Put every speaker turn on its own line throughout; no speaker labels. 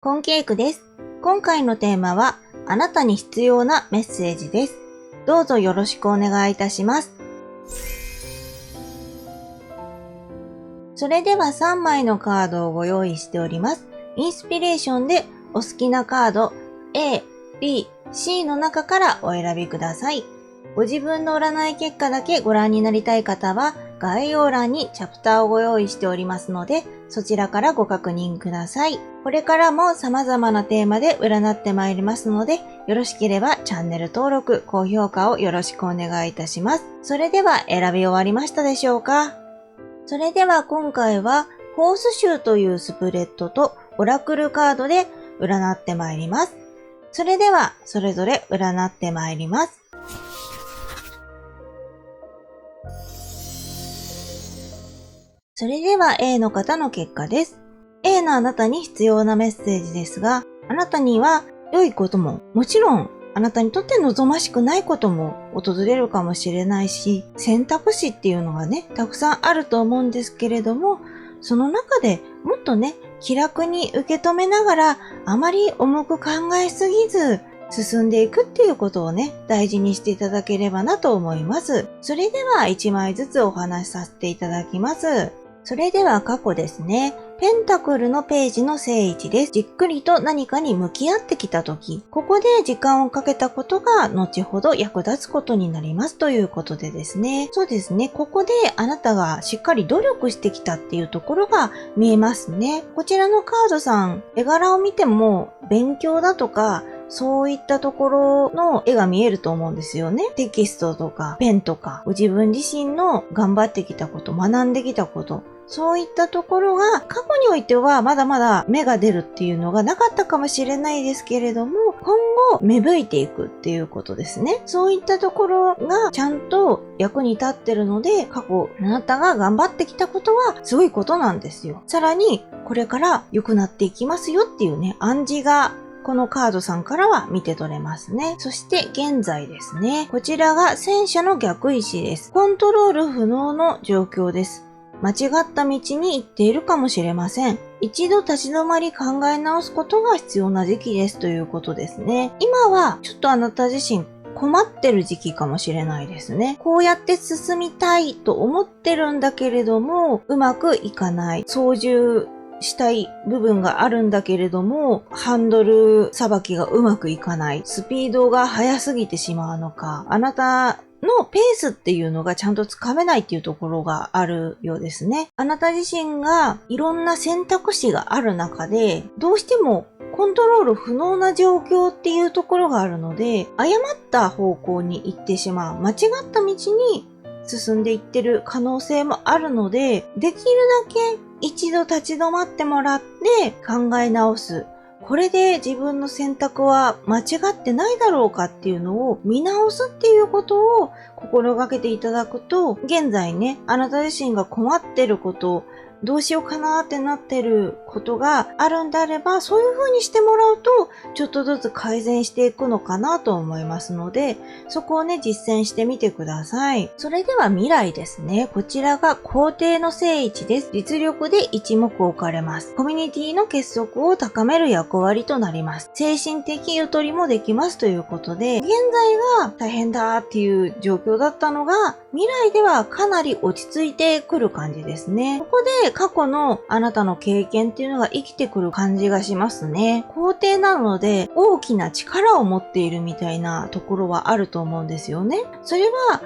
コンケイクです。今回のテーマは、あなたに必要なメッセージです。どうぞよろしくお願いいたします。それでは3枚のカードをご用意しております。インスピレーションでお好きなカード A、B、C の中からお選びください。ご自分の占い結果だけご覧になりたい方は、概要欄にチャプターをご用意しておりますので、そちらからご確認ください。これからも様々なテーマで占ってまいりますので、よろしければチャンネル登録、高評価をよろしくお願いいたします。それでは選び終わりましたでしょうか？それでは今回は、フォース集というスプレッドとオラクルカードで占ってまいります。それでは、それぞれ占ってまいります。それでは A の方の結果です。A のあなたに必要なメッセージですが、あなたには良いことも、もちろんあなたにとって望ましくないことも訪れるかもしれないし、選択肢っていうのがね、たくさんあると思うんですけれども、その中でもっとね、気楽に受け止めながら、あまり重く考えすぎず、進んでいくっていうことをね、大事にしていただければなと思います。それでは1枚ずつお話しさせていただきます。それでは過去ですね。ペンタクルのページの正位置です。じっくりと何かに向き合ってきたとき、ここで時間をかけたことが後ほど役立つことになりますということでですね。そうですね。ここであなたがしっかり努力してきたっていうところが見えますね。こちらのカードさん、絵柄を見ても勉強だとか、そういったところの絵が見えると思うんですよね。テキストとかペンとか、ご自分自身の頑張ってきたこと、学んできたこと、そういったところが過去においてはまだまだ芽が出るっていうのがなかったかもしれないですけれども、今後芽吹いていくっていうことですね。そういったところがちゃんと役に立ってるので、過去あなたが頑張ってきたことはすごいことなんですよ。さらにこれから良くなっていきますよっていうね、暗示がこのカードさんからは見て取れますね。そして現在ですね。こちらが戦車の逆石です。コントロール不能の状況です。間違った道に行っているかもしれません。一度立ち止まり考え直すことが必要な時期ですということですね。今はちょっとあなた自身困ってる時期かもしれないですね。こうやって進みたいと思ってるんだけれども、うまくいかない。操縦したい部分があるんだけれども、ハンドルさばきがうまくいかない。スピードが速すぎてしまうのか。あなたのペースっていうのがちゃんとつかめないっていうところがあるようですね。あなた自身がいろんな選択肢がある中で、どうしてもコントロール不能な状況っていうところがあるので、誤った方向に行ってしまう。間違った道に進んでいってる可能性もあるので、できるだけ一度立ち止まってもらって考え直す。これで自分の選択は間違ってないだろうかっていうのを見直すっていうことを心がけていただくと、現在ね、あなた自身が困ってること、どうしようかなってなってることがあるんであれば、そういう風にしてもらうと、ちょっとずつ改善していくのかなと思いますので、そこをね、実践してみてください。それでは未来ですね。こちらが皇帝の正位置です。実力で一目置かれます。コミュニティの結束を高める役割となります。精神的ゆとりもできますということで、現在が大変だっていう状況だったのが、未来ではかなり落ち着いてくる感じですね。ここで過去のあなたの経験っていうのが生きてくる感じがしますね。皇帝なので大きな力を持っているみたいなところはあると思うんですよね。それは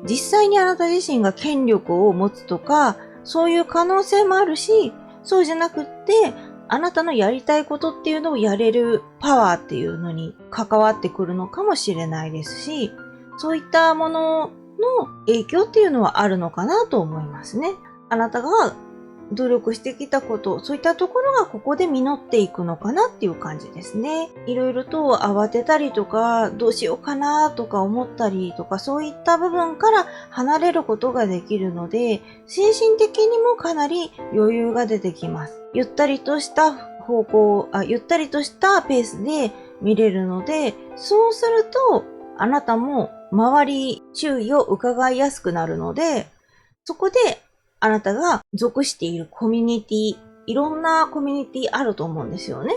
実際にあなた自身が権力を持つとか、そういう可能性もあるし、そうじゃなくって、あなたのやりたいことっていうのをやれるパワーっていうのに関わってくるのかもしれないですし、そういったものの影響っていうのはあるのかなと思いますね。あなたが努力してきたこと、そういったところがここで実っていくのかなっていう感じですね。いろいろと慌てたりとか、どうしようかなとか思ったりとか、そういった部分から離れることができるので、精神的にもかなり余裕が出てきます。ゆったりとしたゆったりとしたペースで見れるので、そうすると、あなたも周り、周囲を伺いやすくなるので、そこであなたが属しているコミュニティ、いろんなコミュニティあると思うんですよね。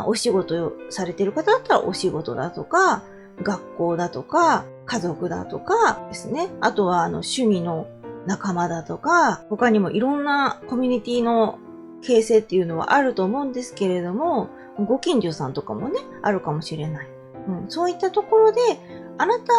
お仕事をされてる方だったらお仕事だとか、学校だとか、家族だとかですね。あとは趣味の仲間だとか、他にもいろんなコミュニティの形成っていうのはあると思うんですけれども、ご近所さんとかもね、あるかもしれない。そういったところで、あなた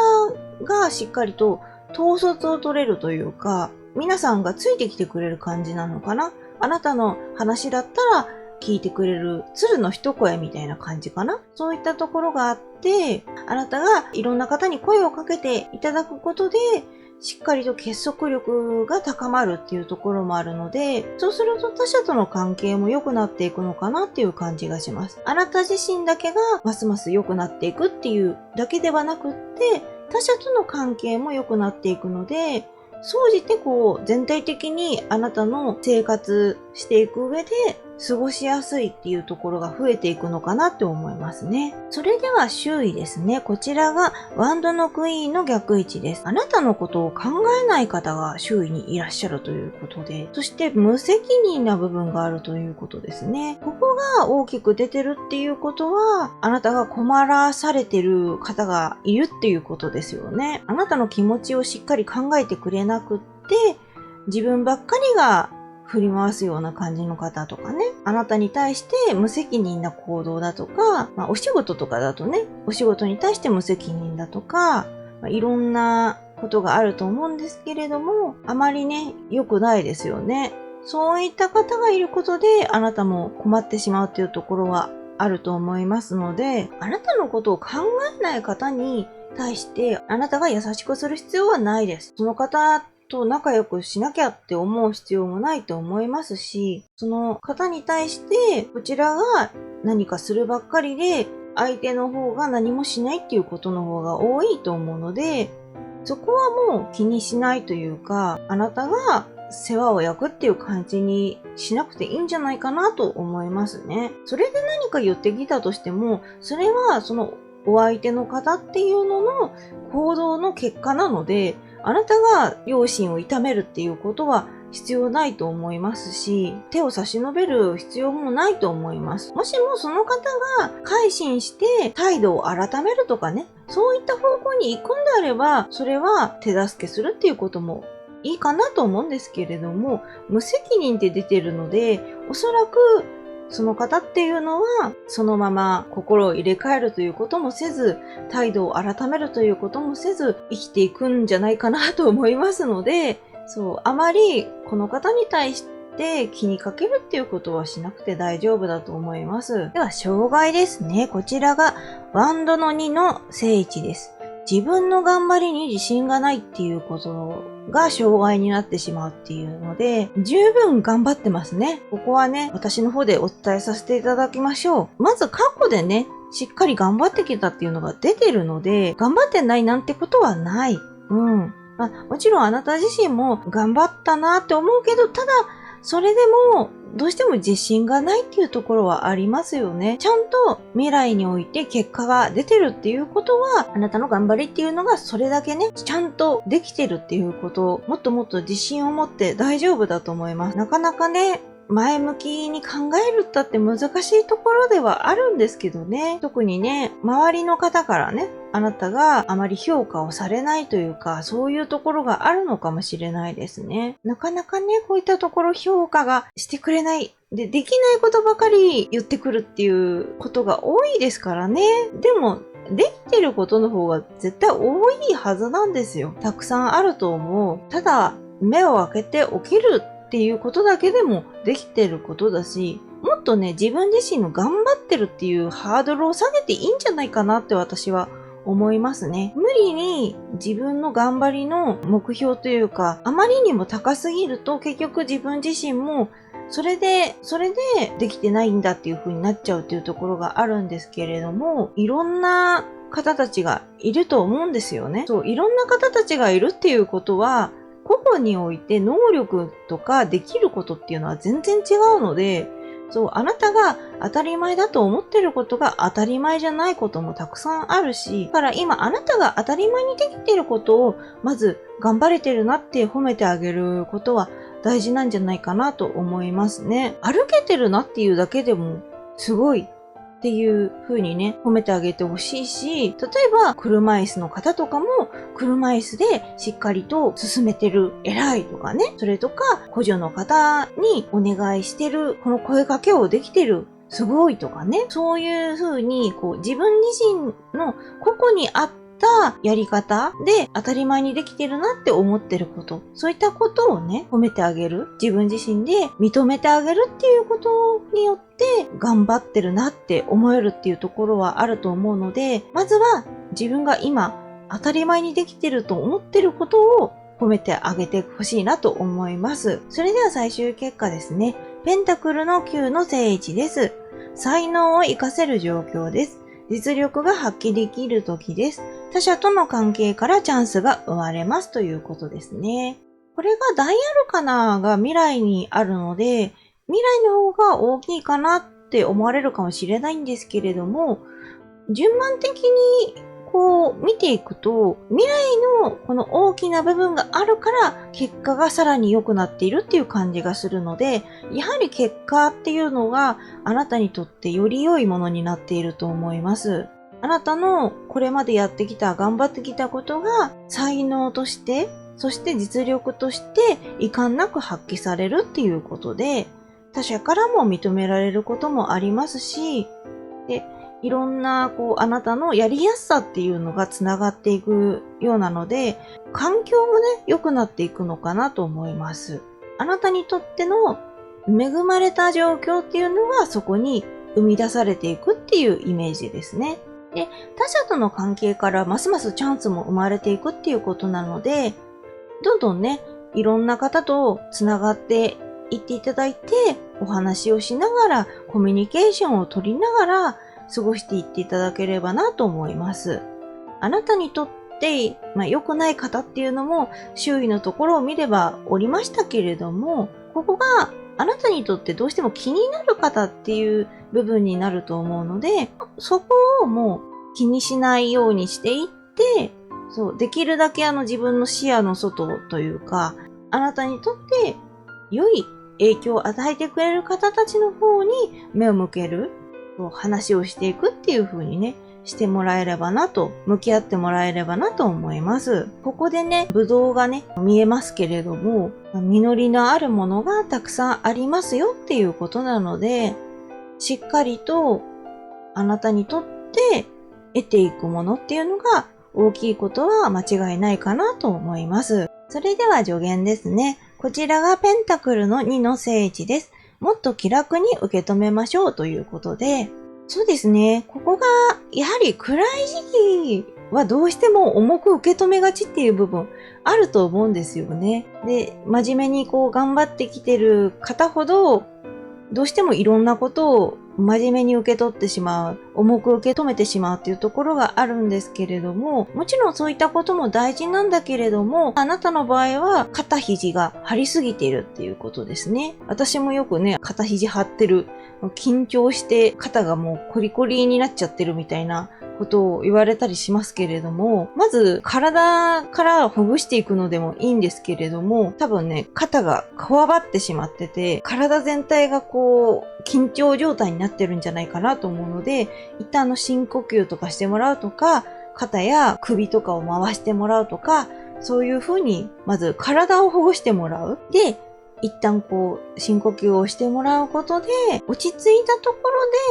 がしっかりと統率を取れるというか、皆さんがついてきてくれる感じなのかな。あなたの話だったら聞いてくれる鶴の一声みたいな感じかな。そういったところがあって、あなたがいろんな方に声をかけていただくことで、しっかりと結束力が高まるっていうところもあるので、そうすると他者との関係も良くなっていくのかなっていう感じがします。あなた自身だけがますます良くなっていくっていうだけではなくって、他者との関係も良くなっていくので、総じて全体的にあなたの生活していく上で過ごしやすいっていうところが増えていくのかなって思いますね。それでは周囲ですね。こちらがワンドのクイーンの逆位置です。あなたのことを考えない方が周囲にいらっしゃるということで、そして無責任な部分があるということですね。ここが大きく出てるっていうことは、あなたが困らされてる方がいるっていうことですよね。あなたの気持ちをしっかり考えてくれなくって、自分ばっかりが振り回すような感じの方とかね。あなたに対して無責任な行動だとか、お仕事とかだとね、お仕事に対して無責任だとか、いろんなことがあると思うんですけれども、あまりね、良くないですよね。そういった方がいることで、あなたも困ってしまうっていうところはあると思いますので、あなたのことを考えない方に対して、あなたが優しくする必要はないです。その方と仲良くしなきゃって思う必要もないと思いますし、その方に対してこちらが何かするばっかりで相手の方が何もしないっていうことの方が多いと思うので、そこはもう気にしないというか、あなたが世話を焼くっていう感じにしなくていいんじゃないかなと思いますね。それで何か言ってきたとしても、それはそのお相手の方っていうのの行動の結果なので、あなたが良心を痛めるっていうことは必要ないと思いますし、手を差し伸べる必要もないと思います。もしもその方が改心して態度を改めるとかね、そういった方向に行くんであれば、それは手助けするっていうこともいいかなと思うんですけれども、無責任って出てるので、おそらくその方っていうのは、そのまま心を入れ替えるということもせず、態度を改めるということもせず、生きていくんじゃないかなと思いますので、あまりこの方に対して気にかけるっていうことはしなくて大丈夫だと思います。では、障害ですね。こちらがワンドの2の正位置です。自分の頑張りに自信がないっていうことが障害になってしまうっていうので、十分頑張ってますね。ここはね、私の方でお伝えさせていただきましょう。まず過去でね、しっかり頑張ってきたっていうのが出てるので、頑張ってないなんてことはない。もちろんあなた自身も頑張ったなって思うけど、ただ、それでも、どうしても自信がないっていうところはありますよね。ちゃんと未来において結果が出てるっていうことは、あなたの頑張りっていうのがそれだけね、ちゃんとできてるっていうことを、もっともっと自信を持って大丈夫だと思います。なかなかね、前向きに考えるったって難しいところではあるんですけどね。特にね、周りの方からね、あなたがあまり評価をされないというか、そういうところがあるのかもしれないですね。なかなかね、こういったところ評価がしてくれない。できないことばかり言ってくるっていうことが多いですからね。でも、できてることの方が絶対多いはずなんですよ。たくさんあると思う。ただ、目を開けて起きるっていうことだけでもできてることだし、もっとね、自分自身の頑張ってるっていうハードルを下げていいんじゃないかなって私は思いますね。無理に自分の頑張りの目標というか、あまりにも高すぎると結局自分自身もそれでできてないんだっていう風になっちゃうっていうところがあるんですけれども、いろんな方たちがいると思うんですよね。いろんな方たちがいるっていうことは、個々において能力とかできることっていうのは全然違うので、あなたが当たり前だと思ってることが当たり前じゃないこともたくさんあるし、だから今あなたが当たり前にできてることをまず頑張れてるなって褒めてあげることは大事なんじゃないかなと思いますね。歩けてるなっていうだけでもすごいっていう風にね、褒めてあげてほしいし、例えば車椅子の方とかも車椅子でしっかりと進めてる偉いとかね、それとか補助の方にお願いしてるこの声かけをできてるすごいとかね、そういう風に自分自身の個々に合ったやり方で当たり前にできてるなって思ってること、そういったことをね、褒めてあげる、自分自身で認めてあげるっていうことによって頑張ってるなって思えるっていうところはあると思うので、まずは自分が今当たり前にできてると思ってることを褒めてあげてほしいなと思います。それでは最終結果ですね。ペンタクルの9の正位置です。才能を活かせる状況です。実力が発揮できる時です。他者との関係からチャンスが生まれますということですね。これが大アルカナが未来にあるので、未来の方が大きいかなって思われるかもしれないんですけれども、順番的に見ていくと、未来のこの大きな部分があるから結果がさらに良くなっているっていう感じがするので、やはり結果っていうのがあなたにとってより良いものになっていると思います。あなたのこれまでやってきた、頑張ってきたことが才能として、そして実力として遺憾なく発揮されるっていうことで、他者からも認められることもありますし、で、いろんなあなたのやりやすさっていうのがつながっていくようなので、環境もね、良くなっていくのかなと思います。あなたにとっての恵まれた状況っていうのがそこに生み出されていくっていうイメージですね。で、他者との関係からますますチャンスも生まれていくっていうことなので、どんどんね、いろんな方とつながっていっていただいて、お話をしながら、コミュニケーションを取りながら過ごしていっていただければなと思います。あなたにとって、良くない方っていうのも周囲のところを見ればおりましたけれども、ここがあなたにとってどうしても気になる方っていう部分になると思うので、そこをもう気にしないようにしていって、できるだけ自分の視野の外というか、あなたにとって良い影響を与えてくれる方たちの方に目を向ける、話をしていくっていう風にね、してもらえればなと、向き合ってもらえればなと思います。ここでね、ブドウがね、見えますけれども、実りのあるものがたくさんありますよっていうことなので、しっかりとあなたにとって得ていくものっていうのが大きいことは間違いないかなと思います。それでは助言ですね。こちらがペンタクルの2の正位置です。もっと気楽に受け止めましょうということで、そうですね。ここが、やはり暗い時期はどうしても重く受け止めがちっていう部分あると思うんですよね。で、真面目に頑張ってきてる方ほど、どうしてもいろんなことを真面目に受け取ってしまう、重く受け止めてしまうっていうところがあるんですけれども、もちろんそういったことも大事なんだけれども、あなたの場合は肩肘が張りすぎているっていうことですね。私もよくね、肩肘張ってる、緊張して肩がもうコリコリになっちゃってるみたいなことを言われたりしますけれども、まず体からほぐしていくのでもいいんですけれども、多分ね、肩がこわばってしまってて、体全体が緊張状態になってるんじゃないかなと思うので、一旦深呼吸とかしてもらうとか、肩や首とかを回してもらうとか、そういう風にまず体をほぐしてもらう。で、一旦深呼吸をしてもらうことで、落ち着いたとこ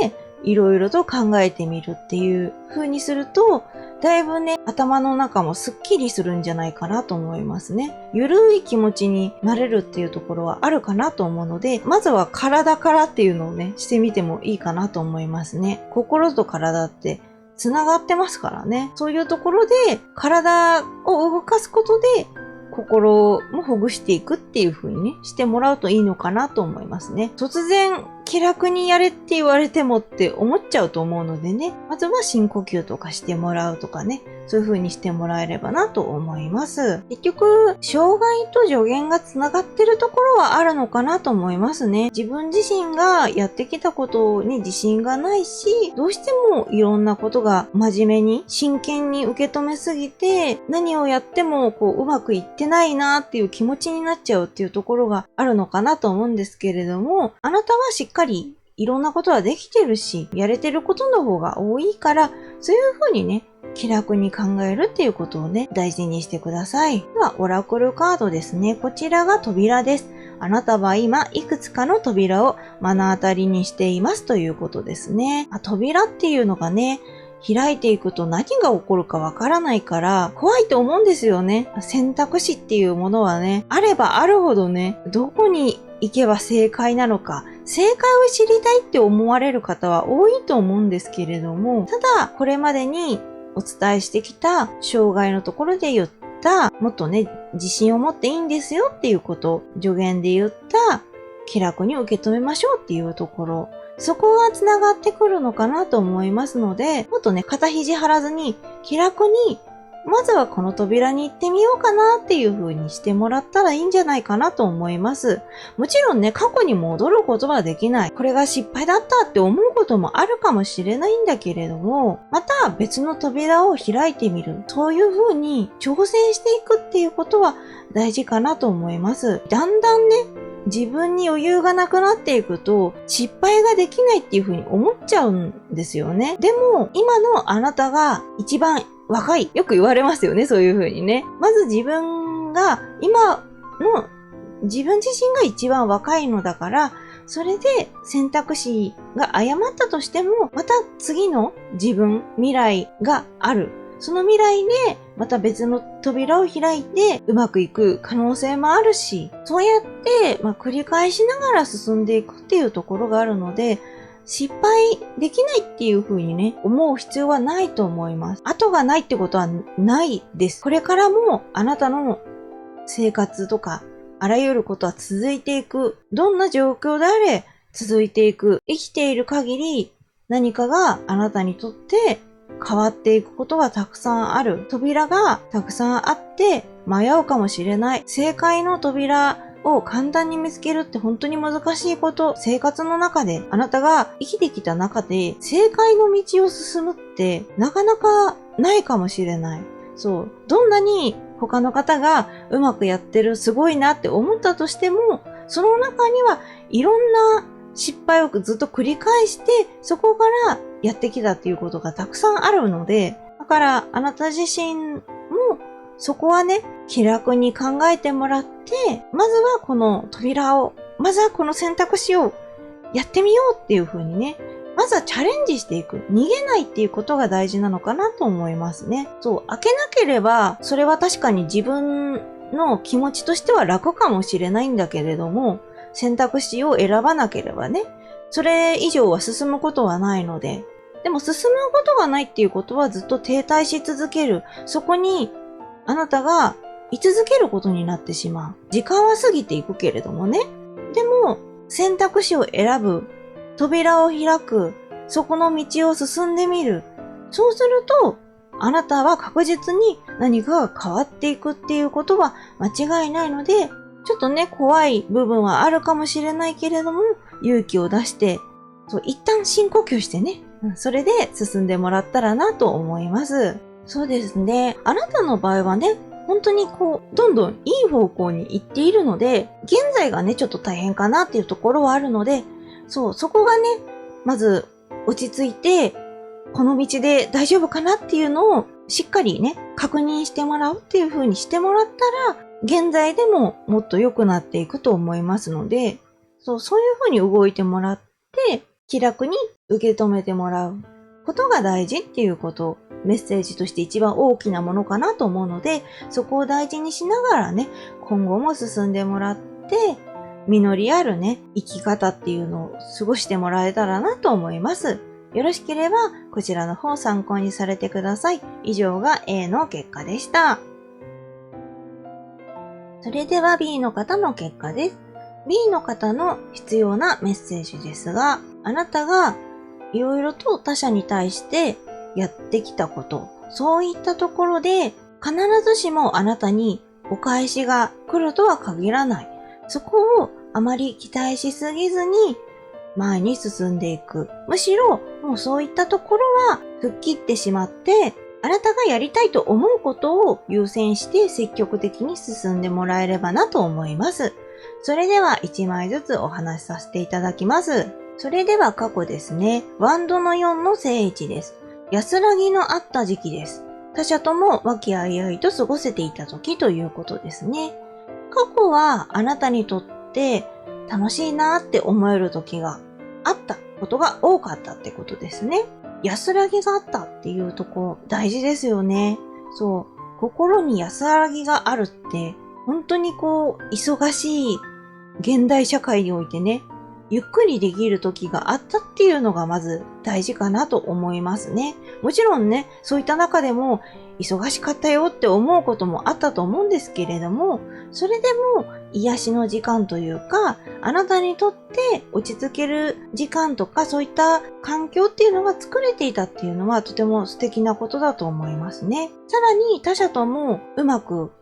ろでいろいろと考えてみるっていう風にすると、だいぶね、頭の中もスッキリするんじゃないかなと思いますね。ゆるい気持ちになれるっていうところはあるかなと思うので、まずは体からっていうのをね、してみてもいいかなと思いますね。心と体ってつながってますからね。そういうところで体を動かすことで、心もほぐしていくっていう風にね、してもらうといいのかなと思いますね。突然気楽にやれって言われてもって思っちゃうと思うのでね、まずは深呼吸とかしてもらうとかね、そういう風にしてもらえればなと思います。結局、障害と助言がつながってるところはあるのかなと思いますね。自分自身がやってきたことに自信がないし、どうしてもいろんなことが真面目に真剣に受け止めすぎて、何をやってもうまくいってないなっていう気持ちになっちゃうっていうところがあるのかなと思うんですけれども、あなたはしっかりいろんなことはできてるし、やれてることの方が多いから、そういうふうにね、気楽に考えるっていうことをね、大事にしてください。では、オラクルカードですね。こちらが扉です。あなたは今、いくつかの扉を目の当たりにしていますということですね。扉っていうのがね、開いていくと何が起こるかわからないから怖いと思うんですよね。選択肢っていうものはね、あればあるほどね、どこに行けば正解なのか、正解を知りたいって思われる方は多いと思うんですけれども、ただこれまでにお伝えしてきた障害のところで言った、もっとね、自信を持っていいんですよっていうこと、助言で言った気楽に受け止めましょうっていうところ、そこがつながってくるのかなと思いますので、もっとね、肩肘張らずに気楽に、まずはこの扉に行ってみようかなっていう風にしてもらったらいいんじゃないかなと思います。もちろんね、過去に戻ることはできない。これが失敗だったって思うこともあるかもしれないんだけれども、また別の扉を開いてみる。そういう風に挑戦していくっていうことは大事かなと思います。だんだんね、自分に余裕がなくなっていくと失敗ができないっていう風に思っちゃうんですよね。でも今のあなたが一番若い。よく言われますよね、そういう風にね。まず自分が今の自分自身が一番若いのだから、それで選択肢が誤ったとしても、また次の自分、未来がある。その未来でまた別の扉を開いてうまくいく可能性もあるし、そうやって繰り返しながら進んでいくっていうところがあるので、失敗できないっていう風にね、思う必要はないと思います。後がないってことはないです。これからもあなたの生活とかあらゆることは続いていく。どんな状況であれ続いていく。生きている限り何かがあなたにとって変わっていくことがたくさんある。扉がたくさんあって迷うかもしれない。正解の扉を簡単に見つけるって本当に難しいこと。生活の中で、あなたが生きてきた中で正解の道を進むってなかなかないかもしれない。そう。どんなに他の方がうまくやってるすごいなって思ったとしても、その中にはいろんな失敗をずっと繰り返して、そこからやってきたっていうことがたくさんあるので、だからあなた自身もそこはね、気楽に考えてもらって、まずはこの扉を、まずはこの選択肢をやってみようっていう風にね、まずはチャレンジしていく。逃げないっていうことが大事なのかなと思いますね。そう、開けなければ、それは確かに自分の気持ちとしては楽かもしれないんだけれども、選択肢を選ばなければね、それ以上は進むことはないので、でも進むことがないっていうことはずっと停滞し続ける。そこにあなたが居続けることになってしまう。時間は過ぎていくけれどもね。でも選択肢を選ぶ。扉を開く。そこの道を進んでみる。そうすると、あなたは確実に何かが変わっていくっていうことは間違いないので、ちょっとね、怖い部分はあるかもしれないけれども、勇気を出して、一旦深呼吸してね、それで進んでもらったらなと思います。そうですね。あなたの場合はね、本当にどんどんいい方向に行っているので、現在がね、ちょっと大変かなっていうところはあるので、そこがね、まず落ち着いて、この道で大丈夫かなっていうのをしっかりね、確認してもらうっていう風にしてもらったら、現在でももっと良くなっていくと思いますので、そういう風に動いてもらって、気楽に受け止めてもらうことが大事っていうことをメッセージとして一番大きなものかなと思うので、そこを大事にしながらね、今後も進んでもらって、実りあるね、生き方っていうのを過ごしてもらえたらなと思います。よろしければ、こちらの方を参考にされてください。以上が A の結果でした。それでは B の方の結果です。B の方の必要なメッセージですが、あなたがいろいろと他者に対してやってきたこと、そういったところで必ずしもあなたにお返しが来るとは限らない。そこをあまり期待しすぎずに前に進んでいく。むしろもうそういったところは吹っ切ってしまって、あなたがやりたいと思うことを優先して積極的に進んでもらえればなと思います。それでは1枚ずつお話しさせていただきます。それでは過去ですね。ワンドの4の正位置です。安らぎのあった時期です。他者とも和気あいあいと過ごせていた時ということですね。過去はあなたにとって楽しいなって思える時があったことが多かったってことですね。安らぎがあったっていうとこ大事ですよね。そう。心に安らぎがあるって本当に忙しい現代社会においてね、ゆっくりできる時があったっていうのがまず大事かなと思いますね。もちろんね、そういった中でも忙しかったよって思うこともあったと思うんですけれども、それでも癒しの時間というか、あなたにとって落ち着ける時間とかそういった環境っていうのが作れていたっていうのはとても素敵なことだと思いますね。さらに他者ともうまく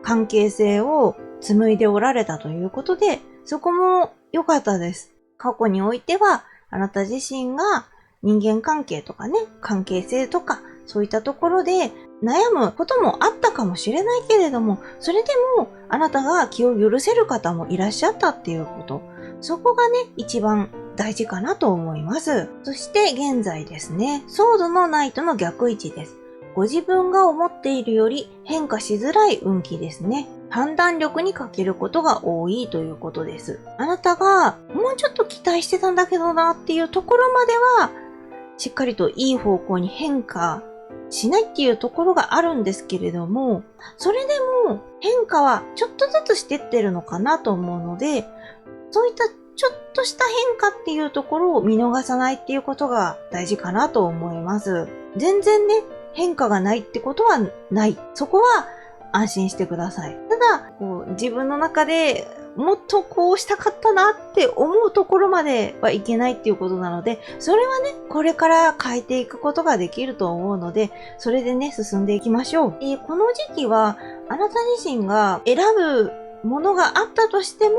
関係性を紡いでおられたということで、そこも良かったです。過去においては、あなた自身が人間関係とかね、関係性とか、そういったところで悩むこともあったかもしれないけれども、それでもあなたが気を許せる方もいらっしゃったっていうこと。そこがね、一番大事かなと思います。そして現在ですね、ソードのナイトの逆位置です。ご自分が思っているより変化しづらい運気ですね。判断力に欠けることが多いということです。あなたがもうちょっと期待してたんだけどなっていうところまではしっかりといい方向に変化しないっていうところがあるんですけれども、それでも変化はちょっとずつしてってるのかなと思うので、そういったちょっとした変化っていうところを見逃さないっていうことが大事かなと思います。全然ね、変化がないってことはない。そこは安心してください。ただ、自分の中でもっとこうしたかったなって思うところまではいけないっていうことなので、それはね、これから変えていくことができると思うので、それでね、進んでいきましょう。この時期は、あなた自身が選ぶものがあったとしても、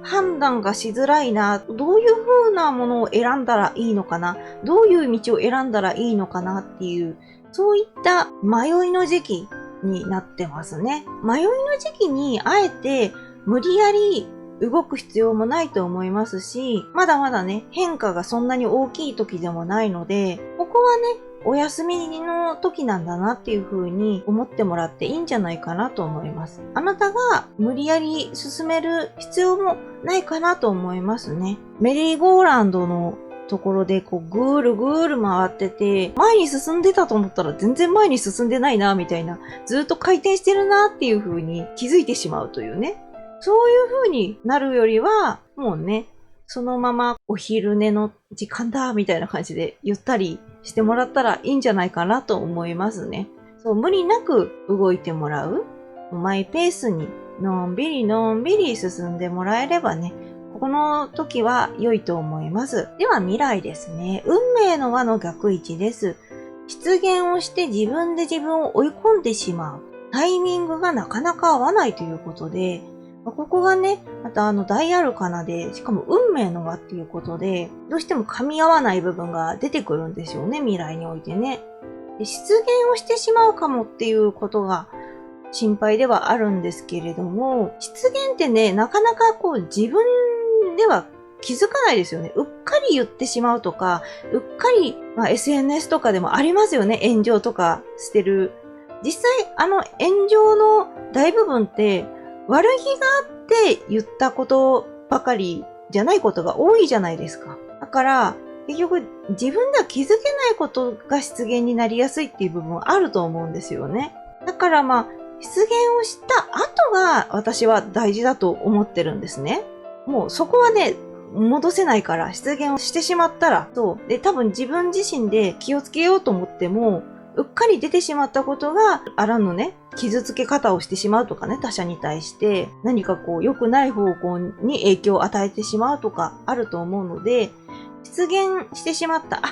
判断がしづらいな、どういう風なものを選んだらいいのかな、どういう道を選んだらいいのかなっていう、そういった迷いの時期になってますね。迷いの時期にあえて無理やり動く必要もないと思いますし、まだまだね、変化がそんなに大きい時でもないので、ここはね、お休みの時なんだなっていう風に思ってもらっていいんじゃないかなと思います。あなたが無理やり進める必要もないかなと思いますね。メリーゴーランドのところでぐーるぐーる回ってて、前に進んでたと思ったら全然前に進んでないなみたいな、ずっと回転してるなっていう風に気づいてしまうというね。そういう風になるよりは、もうね、そのままお昼寝の時間だみたいな感じでゆったりしてもらったらいいんじゃないかなと思いますね。そう、無理なく動いてもらう。マイペースにのんびりのんびり進んでもらえればね、この時は良いと思います。では未来ですね。運命の輪の逆位置です。失言をして自分で自分を追い込んでしまう。タイミングがなかなか合わないということで、ここがね、また大アルカナで、しかも運命の輪っていうことで、どうしても噛み合わない部分が出てくるんですよね、未来においてね。で、失言をしてしまうかもっていうことが心配ではあるんですけれども、失言ってね、なかなか自分では気づかないですよね。うっかり言ってしまうとか、うっかり、SNS とかでもありますよね、炎上とかしてる。実際、炎上の大部分って、悪気があって言ったことばかりじゃないことが多いじゃないですか。だから、結局自分では気づけないことが失言になりやすいっていう部分はあると思うんですよね。だから失言をした後が私は大事だと思ってるんですね。もうそこはね、戻せないから失言をしてしまったら、そう。で、多分自分自身で気をつけようと思っても、うっかり出てしまったことがあらぬね、傷つけ方をしてしまうとかね、他者に対して何か良くない方向に影響を与えてしまうとかあると思うので、失言してしまった、うっ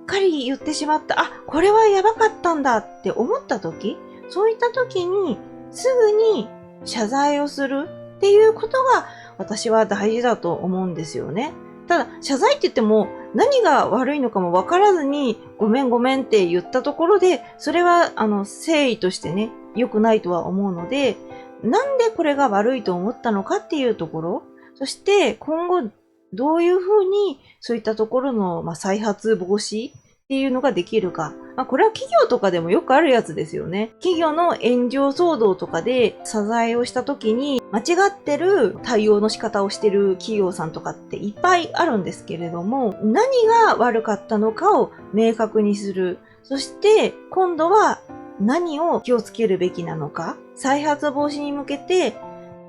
かり言ってしまった、これはやばかったんだって思った時、そういった時にすぐに謝罪をするっていうことが私は大事だと思うんですよね。ただ、謝罪って言っても何が悪いのかも分からずにごめんごめんって言ったところで、それは誠意としてね、良くないとは思うので、なんでこれが悪いと思ったのかっていうところ、そして今後どういうふうにそういったところの、再発防止っていうのができるか。これは企業とかでもよくあるやつですよね。企業の炎上騒動とかで謝罪をした時に間違ってる対応の仕方をしてる企業さんとかっていっぱいあるんですけれども、何が悪かったのかを明確にする。そして今度は何を気をつけるべきなのか、再発防止に向けて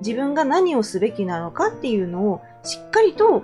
自分が何をすべきなのかっていうのをしっかりと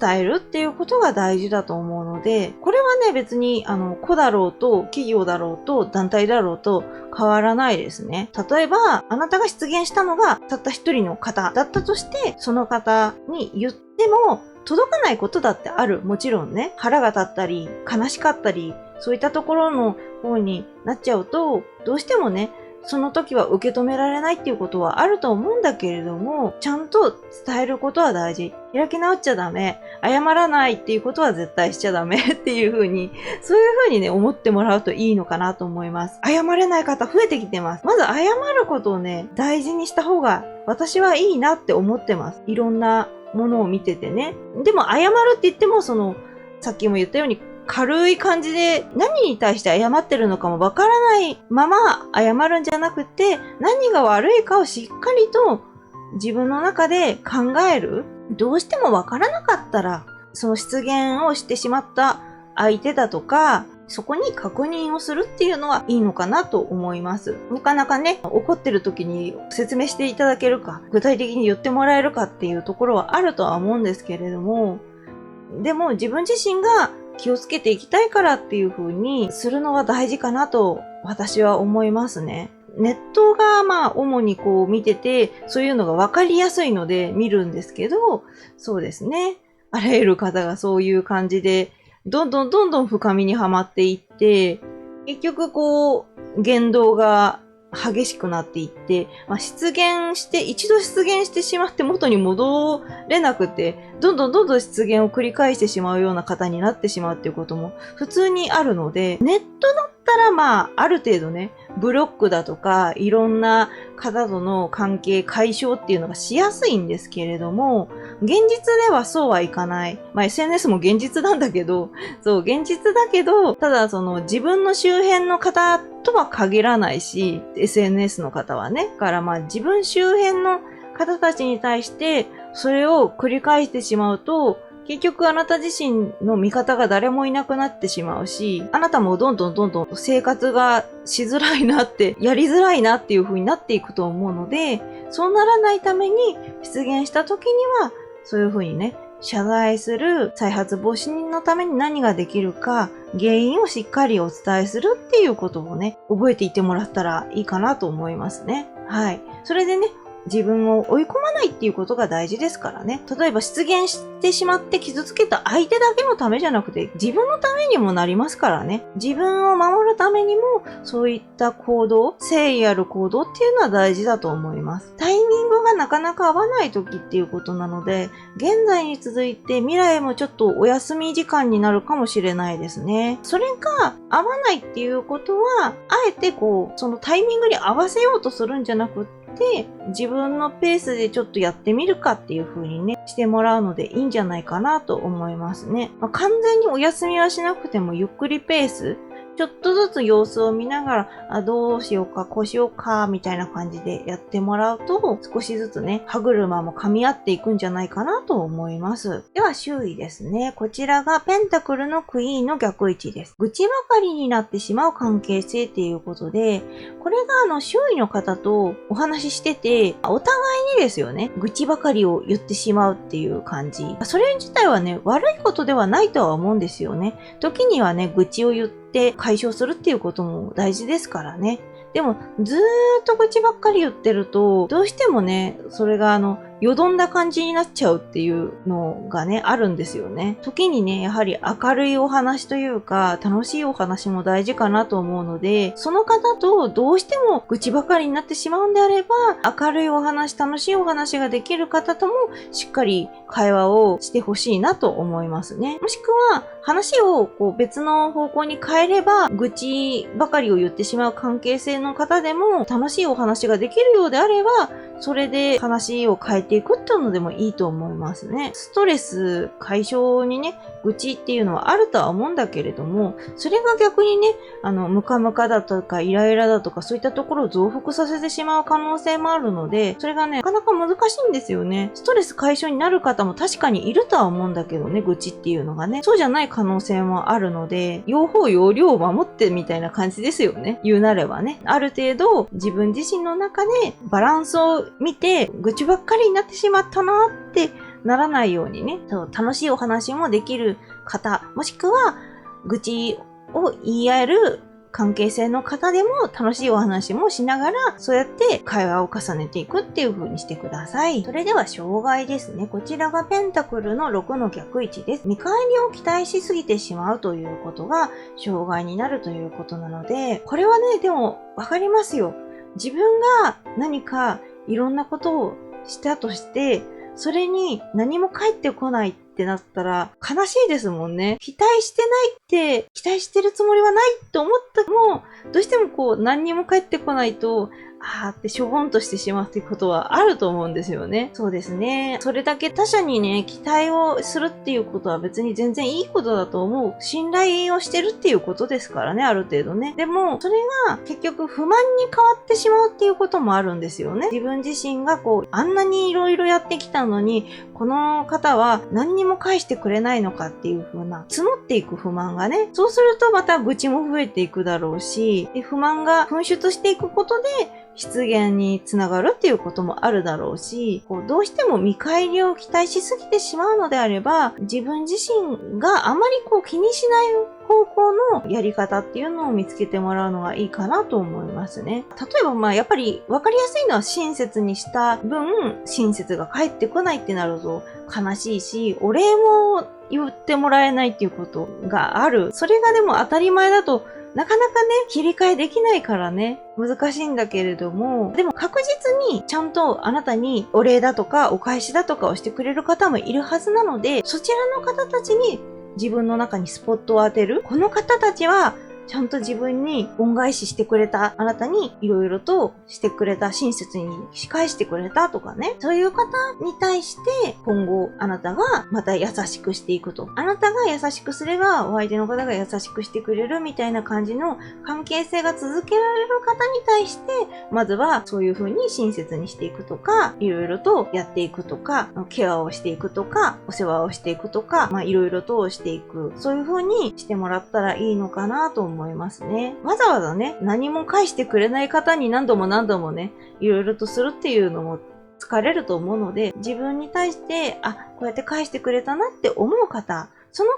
伝えるっていうことが大事だと思うので、これはね、別に、個だろうと、企業だろうと、団体だろうと変わらないですね。例えば、あなたが出現したのがたった一人の方だったとして、その方に言っても、届かないことだってある。もちろんね、腹が立ったり、悲しかったり、そういったところの方になっちゃうと、どうしてもね、その時は受け止められないっていうことはあると思うんだけれども、ちゃんと伝えることは大事。開き直っちゃダメ。謝らないっていうことは絶対しちゃダメっていう風に、そういう風にね、思ってもらうといいのかなと思います。謝れない方増えてきてます。まず謝ることをね、大事にした方が私はいいなって思ってます。いろんなものを見ててね。でも謝るって言っても、さっきも言ったように、軽い感じで何に対して謝ってるのかもわからないまま謝るんじゃなくて、何が悪いかをしっかりと自分の中で考える。どうしてもわからなかったら、その失言をしてしまった相手だとか、そこに確認をするっていうのはいいのかなと思います。なかなかね、怒ってる時に説明していただけるか、具体的に言ってもらえるかっていうところはあるとは思うんですけれども、でも自分自身が気をつけていきたいからっていう風にするのは大事かなと私は思いますね。ネットが主にこう見てて、そういうのが分かりやすいので見るんですけど、そうですね。あらゆる方がそういう感じで、どんどん深みにはまっていって、結局こう、言動が激しくなっていって、一度出現してしまって元に戻れなくて、どんどん出現を繰り返してしまうような方になってしまうっていうことも普通にあるので、ネットだったらある程度ね、ブロックだとか、いろんな方との関係解消っていうのがしやすいんですけれども、現実ではそうはいかない。SNS も現実なんだけど、現実だけど、ただ自分の周辺の方とは限らないし、SNS の方はね。だから自分周辺の方たちに対して、それを繰り返してしまうと、結局あなた自身の味方が誰もいなくなってしまうし、あなたもどんどん生活がしづらいなって、やりづらいなっていう風になっていくと思うので、そうならないために出現した時には、そういう風にね、謝罪する、再発防止のために何ができるか、原因をしっかりお伝えするっていうことをね、覚えていってもらったらいいかなと思いますね。はい。それでね、自分を追い込まないっていうことが大事ですからね。例えば出現してしまって傷つけた相手だけのためじゃなくて、自分のためにもなりますからね。自分を守るためにも、そういった行動、誠意ある行動っていうのは大事だと思います。タイミングがなかなか合わない時っていうことなので、現在に続いて未来もちょっとお休み時間になるかもしれないですね。それが合わないっていうことは、あえてそのタイミングに合わせようとするんじゃなくって、自分のペースでちょっとやってみるかっていう風にね、してもらうのでいいんじゃないかなと思いますね。完全にお休みはしなくてもゆっくりペース、ちょっとずつ様子を見ながら、どうしようか、こうしようか、みたいな感じでやってもらうと、少しずつね、歯車も噛み合っていくんじゃないかなと思います。では、周囲ですね。こちらがペンタクルのクイーンの逆位置です。愚痴ばかりになってしまう関係性っていうことで、これが周囲の方とお話ししてて、お互いにですよね、愚痴ばかりを言ってしまうっていう感じ。それ自体はね、悪いことではないとは思うんですよね。時にはね、愚痴を言って解消するっていうことも大事ですからね。でも、ずーっと愚痴ばっかり言ってると、どうしてもね、それがよどんだ感じになっちゃうっていうのがね、あるんですよね。時にね、やはり明るいお話というか、楽しいお話も大事かなと思うので、その方とどうしても愚痴ばかりになってしまうんであれば、明るいお話、楽しいお話ができる方ともしっかり会話をしてほしいなと思いますね。もしくは、話を別の方向に変えれば、愚痴ばかりを言ってしまう関係性の方でも楽しいお話ができるようであれば、それで話を変えていくっていうのでもいいと思いますね。ストレス解消にね、愚痴っていうのはあるとは思うんだけれども、それが逆にね、ムカムカだとかイライラだとかそういったところを増幅させてしまう可能性もあるので、それがね、なかなか難しいんですよね。ストレス解消になる方も確かにいるとは思うんだけどね、愚痴っていうのがね。そうじゃない可能性もあるので、用法用量を守ってみたいな感じですよね。言うなればね。ある程度自分自身の中でバランスを見て、愚痴ばっかりになってしまったなってならないようにね、楽しいお話もできる方、もしくは愚痴を言い合える関係性の方でも楽しいお話もしながら、そうやって会話を重ねていくっていう風にしてください。それでは障害ですね。こちらがペンタクルの6の逆位置です。見返りを期待しすぎてしまうということが障害になるということなので、これはね、でもわかりますよ。自分が何かいろんなことをしたとして、それに何も返ってこないってなったら悲しいですもんね。期待してないって、期待してるつもりはないと思っても、どうしてもこう何にも返ってこないと、ってしょぼんとしてしまうっていうことはあると思うんですよね。そうですね。それだけ他者にね、期待をするっていうことは別に全然いいことだと思う。信頼をしてるっていうことですからね、ある程度ね。でも、それが結局不満に変わってしまうっていうこともあるんですよね。自分自身がこう、あんなにいろいろやってきたのに、この方は何にも返してくれないのかっていう風な、募っていく不満がね、そうするとまた愚痴も増えていくだろうし、不満が噴出していくことで、失言につながるっていうこともあるだろうし、どうしても見返りを期待しすぎてしまうのであれば、自分自身があまり気にしない方向のやり方っていうのを見つけてもらうのがいいかなと思いますね。例えばやっぱり分かりやすいのは親切にした分、親切が返ってこないってなると悲しいし、お礼も言ってもらえないっていうことがある。それがでも当たり前だとなかなかね、切り替えできないからね、難しいんだけれども、でも確実にちゃんとあなたにお礼だとかお返しだとかをしてくれる方もいるはずなので、そちらの方たちに自分の中にスポットを当てる。この方たちはちゃんと自分に恩返ししてくれた、あなたにいろいろとしてくれた、親切に仕返してくれたとかね。そういう方に対して今後あなたがまた優しくしていくと。あなたが優しくすればお相手の方が優しくしてくれるみたいな感じの関係性が続けられる方に対して、まずはそういう風に親切にしていくとか、いろいろとやっていくとか、ケアをしていくとか、お世話をしていくとか、いろいろとしていく。そういう風にしてもらったらいいのかなと思いますね。わざわざね、何も返してくれない方に何度もね、いろいろとするっていうのも疲れると思うので、自分に対して、こうやって返してくれたなって思う方、その方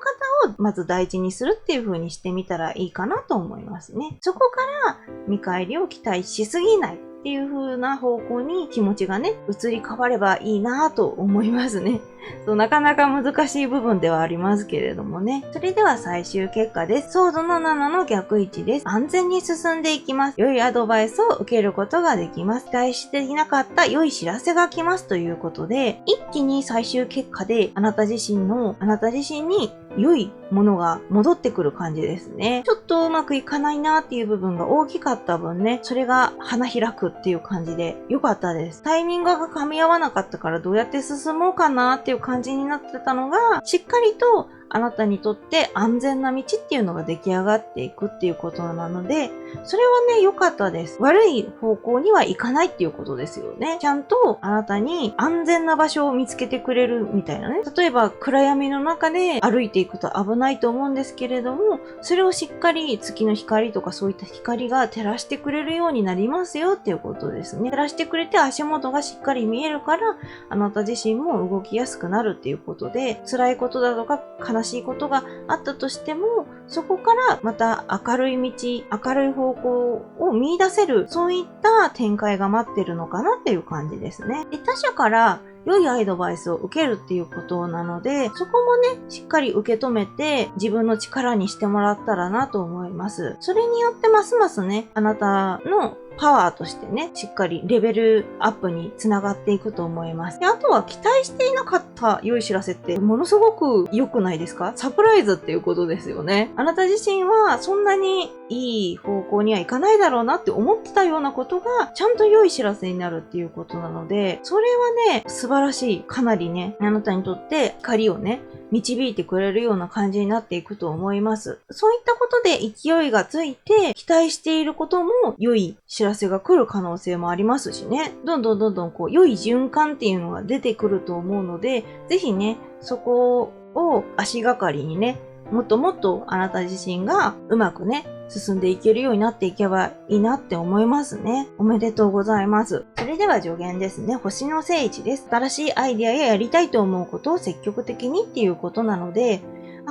をまず大事にするっていう風にしてみたらいいかなと思いますね。そこから見返りを期待しすぎないっていう風な方向に気持ちがね、移り変わればいいなと思いますね。なかなか難しい部分ではありますけれどもね。それでは最終結果です。ソードの7の逆位置です。安全に進んでいきます。良いアドバイスを受けることができます。期待していなかった良い知らせが来ますということで、一気に最終結果であなた自身に良いものが戻ってくる感じですね。ちょっとうまくいかないなっていう部分が大きかった分ね、それが花開くっていう感じで良かったです。タイミングが噛み合わなかったからどうやって進もうかなっていう感じになってたのが、しっかりとあなたにとって安全な道っていうのが出来上がっていくっていうことなので、それはね、良かったです。悪い方向には行かないっていうことですよね。ちゃんとあなたに安全な場所を見つけてくれるみたいなね。例えば暗闇の中で歩いていくと危ないと思うんですけれども、それをしっかり月の光とかそういった光が照らしてくれるようになりますよっていうことですね。照らしてくれて足元がしっかり見えるから、あなた自身も動きやすくなるっていうことで、辛いことだとか悲しいことがあったとしても、そこからまた明るい道、明るい方向を見出せる、そういった展開が待ってるのかなっていう感じですね。で、他者から良いアドバイスを受けるっていうことなので、そこもね、しっかり受け止めて自分の力にしてもらったらなと思います。それによってますますね、あなたのパワーとしてね、しっかりレベルアップにつながっていくと思います。で、あとは期待していなかった良い知らせってものすごく良くないですか？サプライズっていうことですよね。あなた自身はそんなにいい方向にはいかないだろうなって思ってたようなことがちゃんと良い知らせになるっていうことなので、それはね、素晴らしい。かなりね、あなたにとって光をね、導いてくれるような感じになっていくと思います。そういったことで勢いがついて期待していることも良い知らせが来る可能性もありますしね。どんどんこう良い循環っていうのが出てくると思うので、ぜひね、そこを足がかりにね、もっともっとあなた自身がうまくね、進んでいけるようになっていけばいいなって思いますね。おめでとうございます。それでは助言ですね。星の聖地です。新しいアイデアややりたいと思うことを積極的にっていうことなので、